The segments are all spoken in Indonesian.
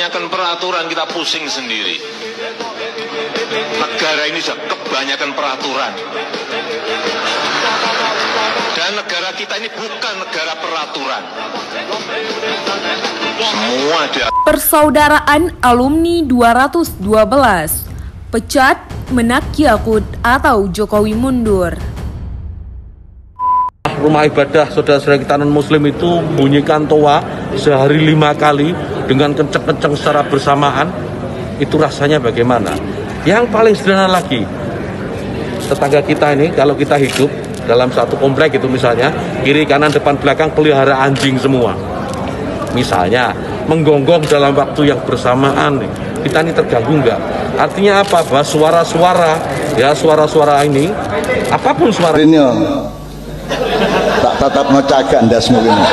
kebanyakan peraturan kita pusing sendiri. Negara ini sudah kebanyakan peraturan. Dan negara kita ini bukan negara peraturan. Semua ada. Persaudaraan Alumni 212 pecat, menak Yakut atau Jokowi mundur. Rumah ibadah saudara-saudara kita non-muslim itu bunyikan toa sehari 5 kali dengan kenceng-kenceng secara bersamaan. Itu rasanya bagaimana? Yang paling sederhana lagi, tetangga kita ini kalau kita hidup dalam satu komplek itu misalnya, kiri kanan depan belakang pelihara anjing semua. Misalnya menggonggong dalam waktu yang bersamaan, kita ini terganggu enggak? Artinya apa? Bahwa suara-suara, ya suara-suara ini, apapun suara ini tak tetap ngecagak ndasmu ini.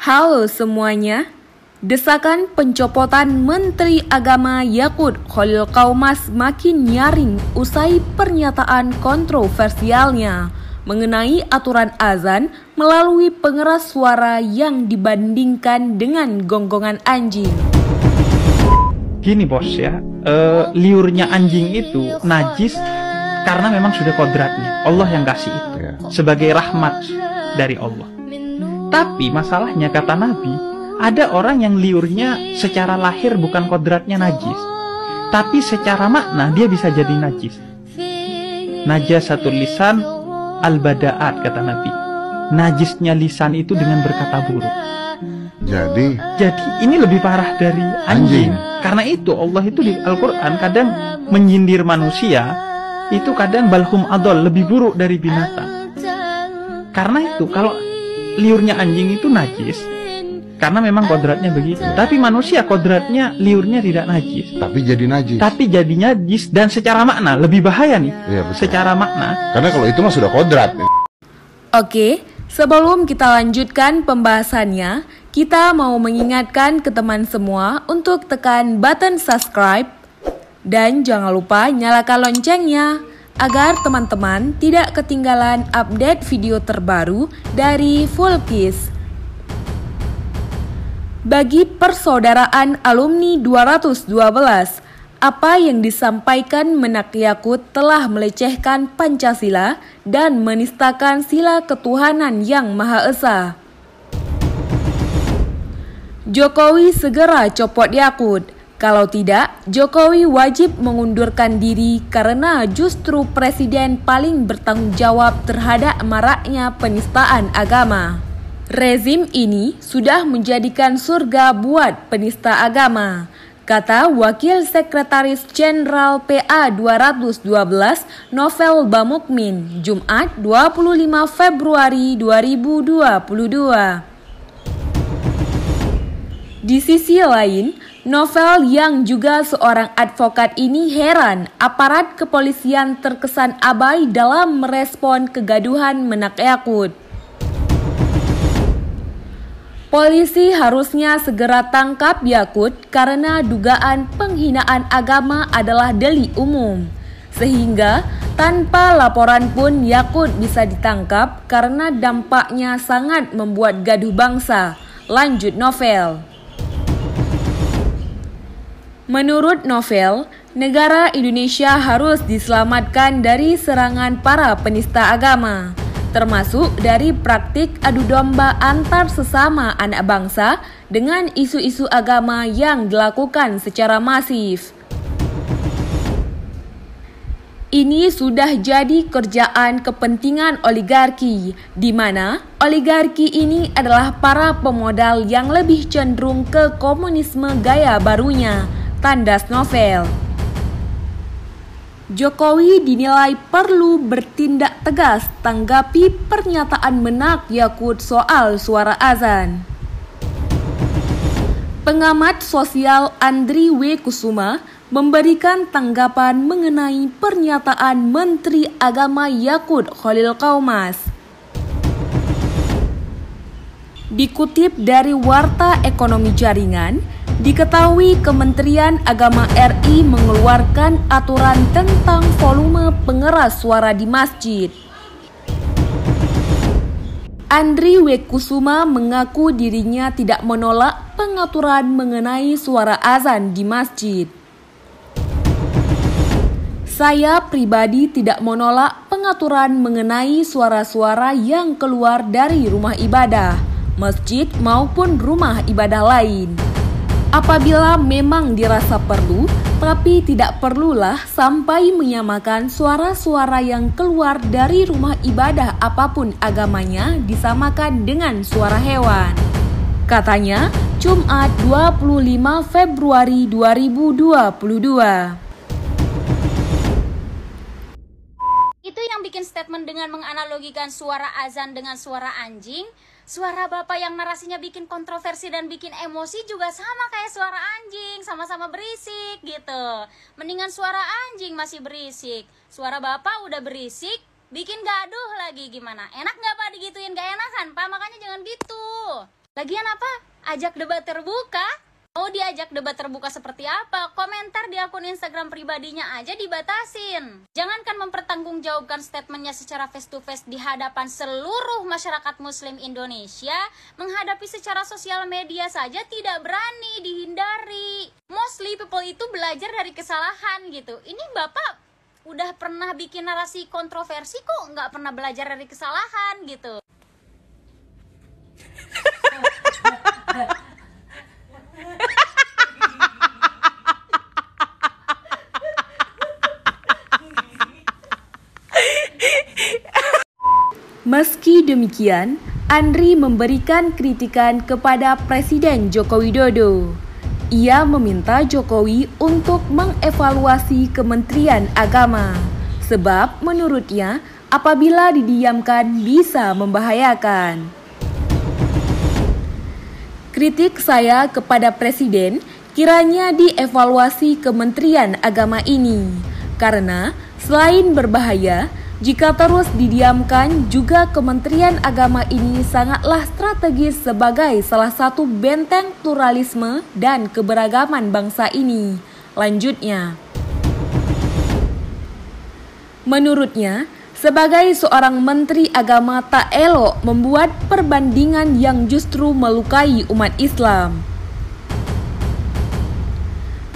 Halo semuanya. Desakan pencopotan Menteri Agama Yakut Khalil Qaumas makin nyaring usai pernyataan kontroversialnya mengenai aturan azan melalui pengeras suara yang dibandingkan dengan gonggongan anjing. Gini bos ya, liurnya anjing itu najis karena memang sudah kodratnya. Allah yang kasih itu sebagai rahmat dari Allah. Tapi masalahnya kata Nabi, ada orang yang liurnya secara lahir bukan kodratnya najis, tapi secara makna dia bisa jadi najis. Najasatul lisan al-bada'at kata Nabi. Najisnya lisan itu dengan berkata buruk. Jadi ini lebih parah dari anjing. Karena itu Allah itu di Al-Quran kadang menyindir manusia, itu kadang balhum adol, lebih buruk dari binatang. Karena itu kalau liurnya anjing itu najis karena memang kodratnya begitu. Tapi manusia kodratnya liurnya tidak najis. Tapi jadi najis dan secara makna lebih bahaya nih. Iya, secara makna. Karena kalau itu mah sudah kodrat. Oke, sebelum kita lanjutkan pembahasannya, kita mau mengingatkan ke teman semua untuk tekan button subscribe dan jangan lupa nyalakan loncengnya agar teman-teman tidak ketinggalan update video terbaru dari Fulkis. Bagi persaudaraan alumni 212, apa yang disampaikan menak Yakut telah melecehkan Pancasila dan menistakan sila ketuhanan yang Maha Esa. Jokowi segera copot Yakut. Kalau tidak, Jokowi wajib mengundurkan diri karena justru presiden paling bertanggung jawab terhadap maraknya penistaan agama. Rezim ini sudah menjadikan surga buat penista agama, kata Wakil Sekretaris Jenderal PA 212 Novel Bamukmin, Jumat 25 Februari 2022. Di sisi lain, Novel yang juga seorang advokat ini heran aparat kepolisian terkesan abai dalam merespon kegaduhan menak Yakut. Polisi harusnya segera tangkap Yakut karena dugaan penghinaan agama adalah delik umum. Sehingga tanpa laporan pun Yakut bisa ditangkap karena dampaknya sangat membuat gaduh bangsa. Lanjut Novel. Menurut Novel, negara Indonesia harus diselamatkan dari serangan para penista agama, termasuk dari praktik adu domba antar sesama anak bangsa dengan isu-isu agama yang dilakukan secara masif. Ini sudah jadi kerjaan kepentingan oligarki, di mana oligarki ini adalah para pemodal yang lebih cenderung ke komunisme gaya barunya. Tandas Novel. Jokowi dinilai perlu bertindak tegas tanggapi pernyataan menak Yakut soal suara azan. Pengamat sosial Andri W. Kusuma memberikan tanggapan mengenai pernyataan Menteri Agama Yakut Khalil Qaumas. Dikutip dari Warta Ekonomi Jaringan, Diketahui Kementerian Agama RI mengeluarkan aturan tentang volume pengeras suara di masjid. Andri Wekusuma mengaku dirinya tidak menolak pengaturan mengenai suara azan di masjid. Saya pribadi tidak menolak pengaturan mengenai suara-suara yang keluar dari rumah ibadah, masjid maupun rumah ibadah lain. Apabila memang dirasa perlu, tapi tidak perlulah sampai menyamakan suara-suara yang keluar dari rumah ibadah apapun agamanya disamakan dengan suara hewan. Katanya, Jumat 25 Februari 2022. Itu yang bikin statement dengan menganalogikan suara azan dengan suara anjing. Suara bapak yang narasinya bikin kontroversi dan bikin emosi juga sama kayak suara anjing, sama-sama berisik gitu. Mendingan suara anjing masih berisik, suara bapak udah berisik, bikin gaduh lagi gimana? Enak gak pak digituin? Gak enakan pak, makanya jangan gitu. Lagian apa? Ajak debat terbuka? Mau diajak debat terbuka seperti apa? Komentar di akun Instagram pribadinya aja dibatasin. Jangankan mempertanggungjawabkan statementnya secara face to face di hadapan seluruh masyarakat muslim Indonesia, menghadapi secara sosial media saja tidak berani, dihindari. Mostly people itu belajar dari kesalahan gitu. Ini bapak udah pernah bikin narasi kontroversi kok nggak pernah belajar dari kesalahan gitu. Meski demikian, Andri memberikan kritikan kepada Presiden Joko Widodo. Ia meminta Jokowi untuk mengevaluasi Kementerian Agama, sebab menurutnya apabila didiamkan bisa membahayakan. Kritik saya kepada Presiden kiranya dievaluasi Kementerian Agama ini, karena selain berbahaya, jika terus didiamkan, juga Kementerian Agama ini sangatlah strategis sebagai salah satu benteng pluralisme dan keberagaman bangsa ini. Lanjutnya, menurutnya, sebagai seorang Menteri Agama tak elok membuat perbandingan yang justru melukai umat Islam.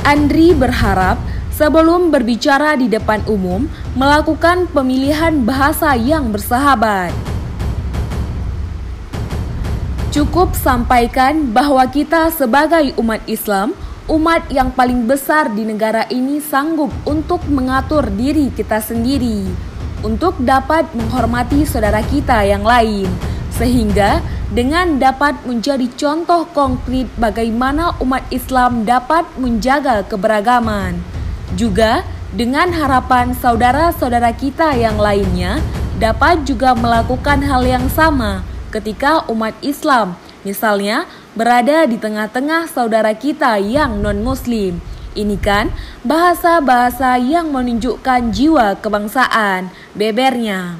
Andri berharap sebelum berbicara di depan umum, melakukan pemilihan bahasa yang bersahabat. Cukup sampaikan bahwa kita sebagai umat Islam, umat yang paling besar di negara ini sanggup untuk mengatur diri kita sendiri, untuk dapat menghormati saudara kita yang lain, sehingga dengan dapat menjadi contoh konkret bagaimana umat Islam dapat menjaga keberagaman. Juga dengan harapan saudara-saudara kita yang lainnya dapat juga melakukan hal yang sama ketika umat Islam, misalnya berada di tengah-tengah saudara kita yang non-muslim. Ini kan bahasa-bahasa yang menunjukkan jiwa kebangsaan, bebernya.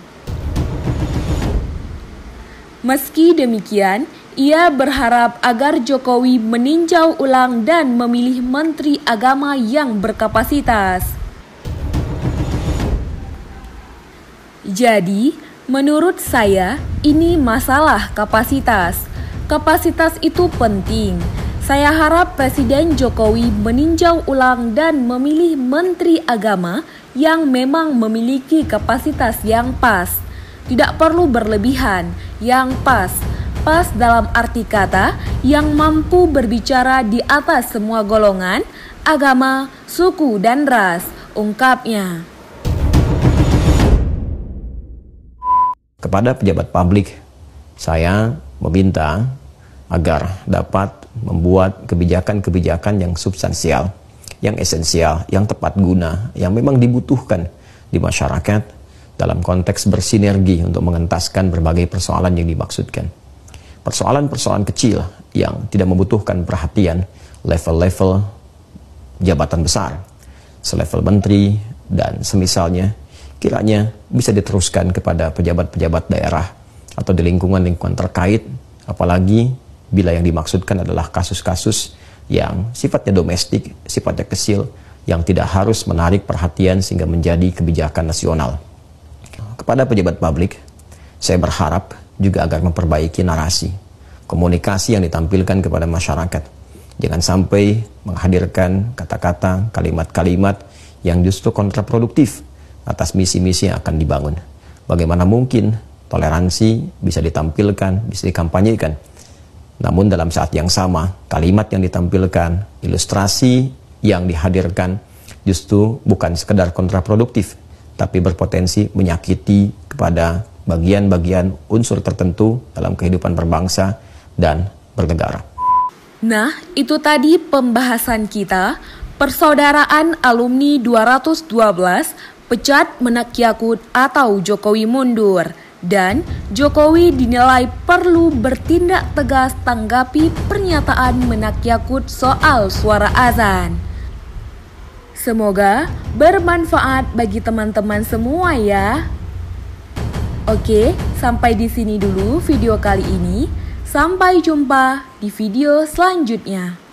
Meski demikian, ia berharap agar Jokowi meninjau ulang dan memilih Menteri Agama yang berkapasitas. Jadi, menurut saya, ini masalah kapasitas. Kapasitas itu penting. Saya harap Presiden Jokowi meninjau ulang dan memilih Menteri Agama yang memang memiliki kapasitas yang pas. Tidak perlu berlebihan, yang pas. Pas dalam arti kata yang mampu berbicara di atas semua golongan, agama, suku, dan ras, ungkapnya. Kepada pejabat publik, saya meminta agar dapat membuat kebijakan-kebijakan yang substansial, yang esensial, yang tepat guna, yang memang dibutuhkan di masyarakat dalam konteks bersinergi untuk mengentaskan berbagai persoalan yang dimaksudkan. Persoalan-persoalan kecil yang tidak membutuhkan perhatian level-level jabatan besar, selevel menteri dan semisalnya, kiranya bisa diteruskan kepada pejabat-pejabat daerah atau di lingkungan-lingkungan terkait, apalagi bila yang dimaksudkan adalah kasus-kasus yang sifatnya domestik, sifatnya kecil, yang tidak harus menarik perhatian sehingga menjadi kebijakan nasional. Kepada pejabat publik, saya berharap juga agar memperbaiki narasi, komunikasi yang ditampilkan kepada masyarakat. Jangan sampai menghadirkan kata-kata, kalimat-kalimat yang justru kontraproduktif atas misi-misi yang akan dibangun. Bagaimana mungkin toleransi bisa ditampilkan, bisa dikampanyekan, namun dalam saat yang sama, kalimat yang ditampilkan, ilustrasi yang dihadirkan justru bukan sekedar kontraproduktif, tapi berpotensi menyakiti kepada bagian-bagian unsur tertentu dalam kehidupan berbangsa dan bernegara. Nah, itu tadi pembahasan kita, persaudaraan alumni 212, pecat Menak Yakut atau Jokowi mundur. Dan Jokowi dinilai perlu bertindak tegas tanggapi pernyataan Menak Yakut soal suara azan. Semoga bermanfaat bagi teman-teman semua ya. Oke, sampai di sini dulu video kali ini. Sampai jumpa di video selanjutnya.